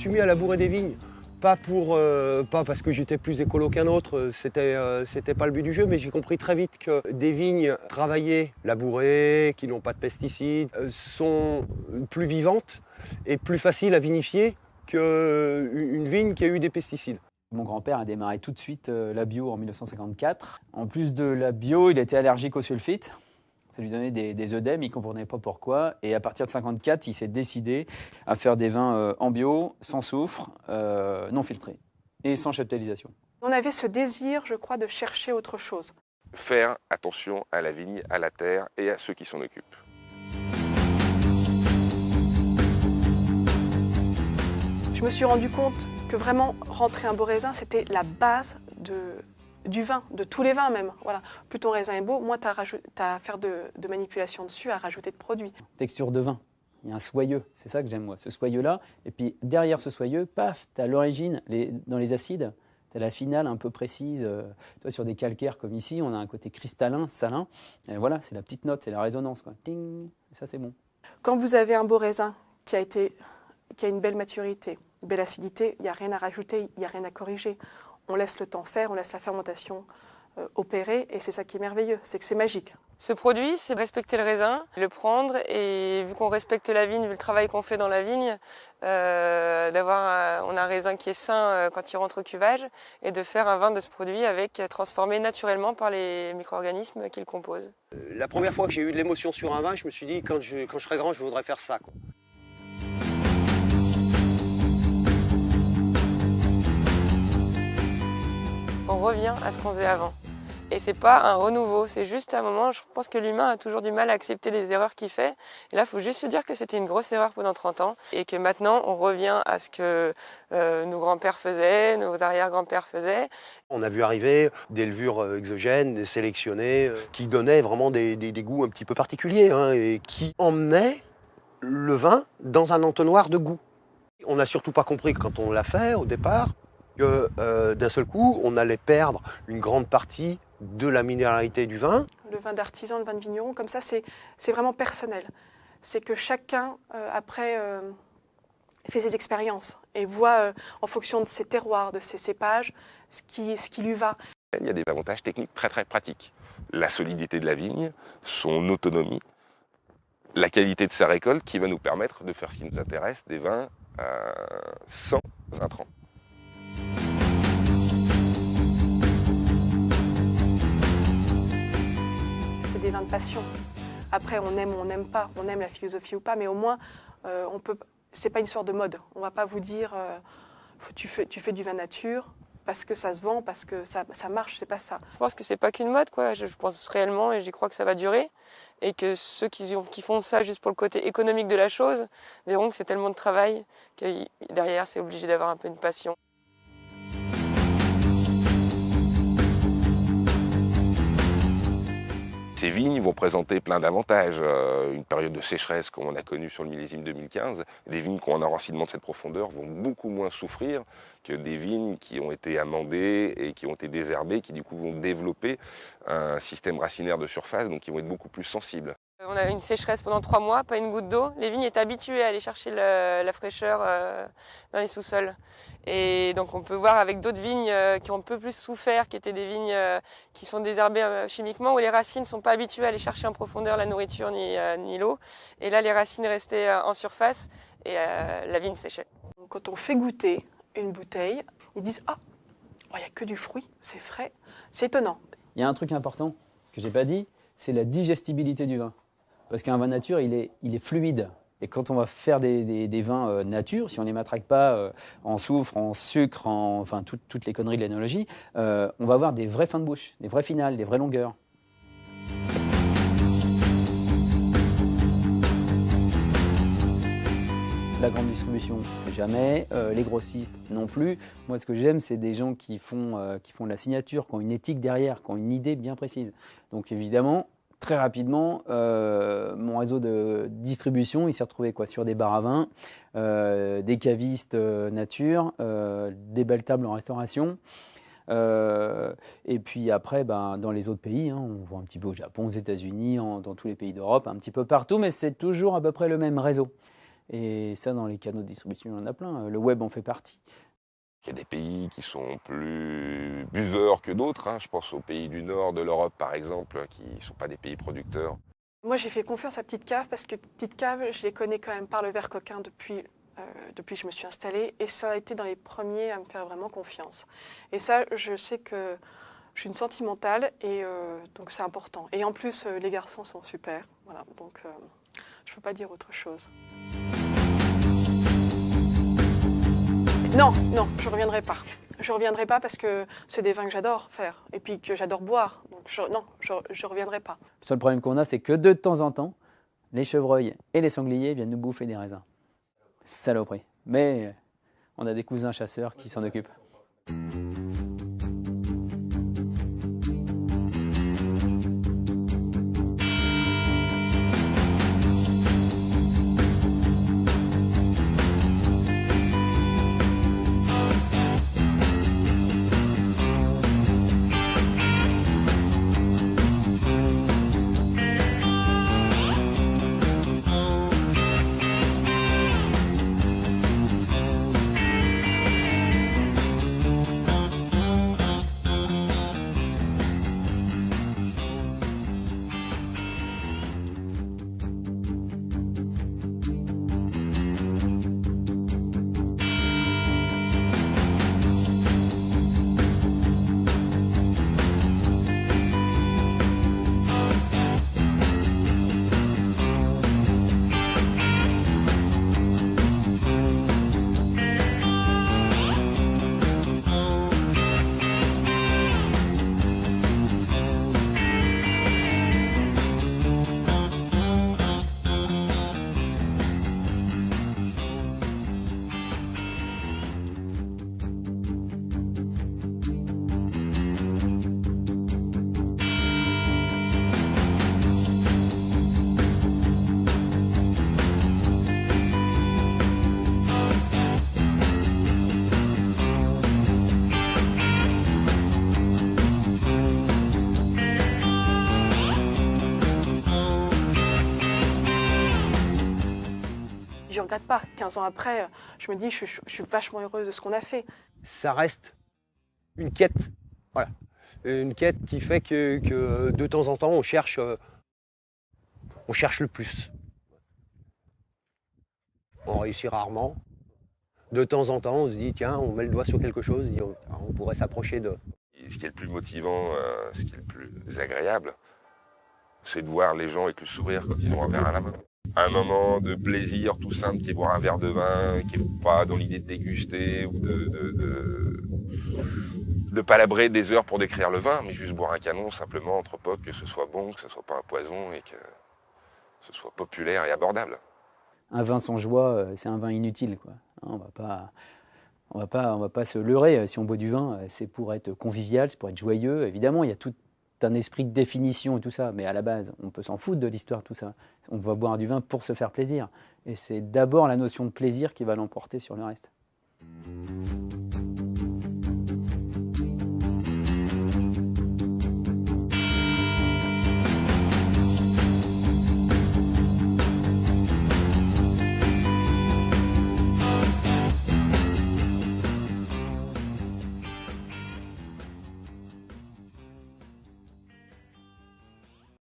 suis mis à labourer des vignes. Pas parce que j'étais plus écolo qu'un autre, c'était pas le but du jeu, mais j'ai compris très vite que des vignes travaillées, labourées, qui n'ont pas de pesticides, sont plus vivantes et plus faciles à vinifier qu'une vigne qui a eu des pesticides. Mon grand-père a démarré tout de suite la bio en 1954. En plus de la bio, il était allergique au sulfite. Ça lui donnait des œdèmes, il ne comprenait pas pourquoi. Et à partir de 1954, il s'est décidé à faire des vins en bio, sans soufre, non filtrés et sans chaptalisation. On avait ce désir, je crois, de chercher autre chose. Faire attention à la vigne, à la terre et à ceux qui s'en occupent. Je me suis rendu compte que vraiment rentrer un beau raisin, c'était la base du vin, de tous les vins même. Voilà. Plus ton raisin est beau, moins tu as à faire de manipulation dessus, à rajouter de produits. Texture de vin, il y a un soyeux, c'est ça que j'aime moi, ce soyeux-là. Et puis derrière ce soyeux, paf, tu as l'origine, dans les acides, tu as la finale un peu précise. Toi, sur des calcaires comme ici, on a un côté cristallin, salin. Et voilà, c'est la petite note, c'est la résonance, quoi. Ting, ça c'est bon. Quand vous avez un beau raisin qui a une belle maturité, une belle acidité, il n'y a rien à rajouter, il n'y a rien à corriger. On laisse le temps faire, on laisse la fermentation opérer, et c'est ça qui est merveilleux, c'est que c'est magique. Ce produit, c'est respecter le raisin, le prendre, et vu qu'on respecte la vigne, vu le travail qu'on fait dans la vigne, on a un raisin qui est sain quand il rentre au cuvage, et de faire un vin de ce produit transformé naturellement par les micro-organismes qu'il compose. La première fois que j'ai eu de l'émotion sur un vin, je me suis dit, quand je serai grand, je voudrais faire ça, quoi. On revient à ce qu'on faisait avant. Et c'est pas un renouveau, c'est juste un moment, je pense que l'humain a toujours du mal à accepter les erreurs qu'il fait. Et là, il faut juste se dire que c'était une grosse erreur pendant 30 ans et que maintenant, on revient à ce que nos grands-pères faisaient, nos arrière-grands-pères faisaient. On a vu arriver des levures exogènes, des sélectionnées, qui donnaient vraiment des goûts un petit peu particuliers, hein, et qui emmenaient le vin dans un entonnoir de goût. On n'a surtout pas compris quand on l'a fait au départ, que d'un seul coup, on allait perdre une grande partie de la minéralité du vin. Le vin d'artisan, le vin de vigneron, comme ça, c'est vraiment personnel. C'est que chacun, après, fait ses expériences et voit, en fonction de ses terroirs, de ses cépages, ce qui lui va. Il y a des avantages techniques très très pratiques. La solidité de la vigne, son autonomie, la qualité de sa récolte qui va nous permettre de faire ce qui nous intéresse, des vins sans intrants. C'est des vins de passion. Après, on aime ou on n'aime pas, on aime la philosophie ou pas, mais au moins, c'est pas une histoire de mode. On va pas vous dire, tu fais du vin nature parce que ça se vend, parce que ça marche, c'est pas ça. Je pense que c'est pas qu'une mode, quoi. Je pense réellement et j'y crois que ça va durer. Et que ceux qui font ça juste pour le côté économique de la chose verront que c'est tellement de travail que derrière, c'est obligé d'avoir un peu une passion. Ces vignes vont présenter plein d'avantages. Une période de sécheresse comme on a connu sur le millésime 2015, des vignes qui ont un enracinement de cette profondeur vont beaucoup moins souffrir que des vignes qui ont été amendées et qui ont été désherbées, qui du coup vont développer un système racinaire de surface, donc qui vont être beaucoup plus sensibles. On a eu une sécheresse pendant 3 mois, pas une goutte d'eau. Les vignes étaient habituées à aller chercher la fraîcheur dans les sous-sols. Et donc on peut voir avec d'autres vignes qui ont un peu plus souffert, qui étaient des vignes qui sont désherbées chimiquement, où les racines ne sont pas habituées à aller chercher en profondeur la nourriture ni l'eau. Et là, les racines restaient en surface et la vigne séchait. Quand on fait goûter une bouteille, ils disent « Ah, il n'y a que du fruit, c'est frais, c'est étonnant ». Il y a un truc important que je n'ai pas dit, c'est la digestibilité du vin. Parce qu'un vin nature, il est fluide. Et quand on va faire des vins nature, si on ne les matraque pas en soufre, en sucre, enfin toutes les conneries de l'énologie, on va avoir des vraies fins de bouche, des vraies finales, des vraies longueurs. La grande distribution, c'est jamais. Les grossistes, non plus. Moi, ce que j'aime, c'est des gens qui font de la signature, qui ont une éthique derrière, qui ont une idée bien précise. Donc évidemment, très rapidement, mon réseau de distribution, il s'est retrouvé sur des bars à vin, des cavistes nature, des belles tables en restauration. Et puis après, dans les autres pays, on voit un petit peu au Japon, aux États-Unis, dans tous les pays d'Europe, un petit peu partout, mais c'est toujours à peu près le même réseau. Et ça, dans les canaux de distribution, il y en a plein. Le web en fait partie. Il y a des pays qui sont plus buveurs que d'autres, hein. Je pense aux pays du nord de l'Europe, par exemple, qui ne sont pas des pays producteurs. Moi, j'ai fait confiance à Petite Cave parce que Petite Cave, je les connais quand même par le verre coquin depuis que je me suis installée. Et ça a été dans les premiers à me faire vraiment confiance. Et ça, je sais que je suis une sentimentale et donc c'est important. Et en plus, les garçons sont super. Voilà, donc je ne peux pas dire autre chose. Non, je ne reviendrai pas. Je ne reviendrai pas parce que c'est des vins que j'adore faire et puis que j'adore boire. Donc je ne reviendrai pas. Le seul problème qu'on a, c'est que de temps en temps, les chevreuils et les sangliers viennent nous bouffer des raisins. Saloperie. Mais on a des cousins chasseurs qui s'en occupent. Je ne regrette pas. 15 ans après, je me dis, je suis vachement heureuse de ce qu'on a fait. Ça reste une quête. Voilà. Une quête qui fait que de temps en temps, on cherche le plus. On réussit rarement. De temps en temps, on se dit, tiens, on met le doigt sur quelque chose, on pourrait s'approcher de... Et ce qui est le plus motivant, ce qui est le plus agréable, c'est de voir les gens avec le sourire quand ils ont un verre à la main. Un moment de plaisir tout simple qui est boire un verre de vin, qui n'est pas dans l'idée de déguster ou de palabrer des heures pour décrire le vin, mais juste boire un canon simplement entre potes, que ce soit bon, que ce soit pas un poison et que ce soit populaire et abordable. Un vin sans joie, c'est un vin inutile, quoi. On va pas se leurrer. Si on boit du vin, c'est pour être convivial, c'est pour être joyeux. Évidemment, il y a tout un esprit de définition et tout ça, mais à la base, on peut s'en foutre de l'histoire, tout ça. On va boire du vin pour se faire plaisir. Et c'est d'abord la notion de plaisir qui va l'emporter sur le reste.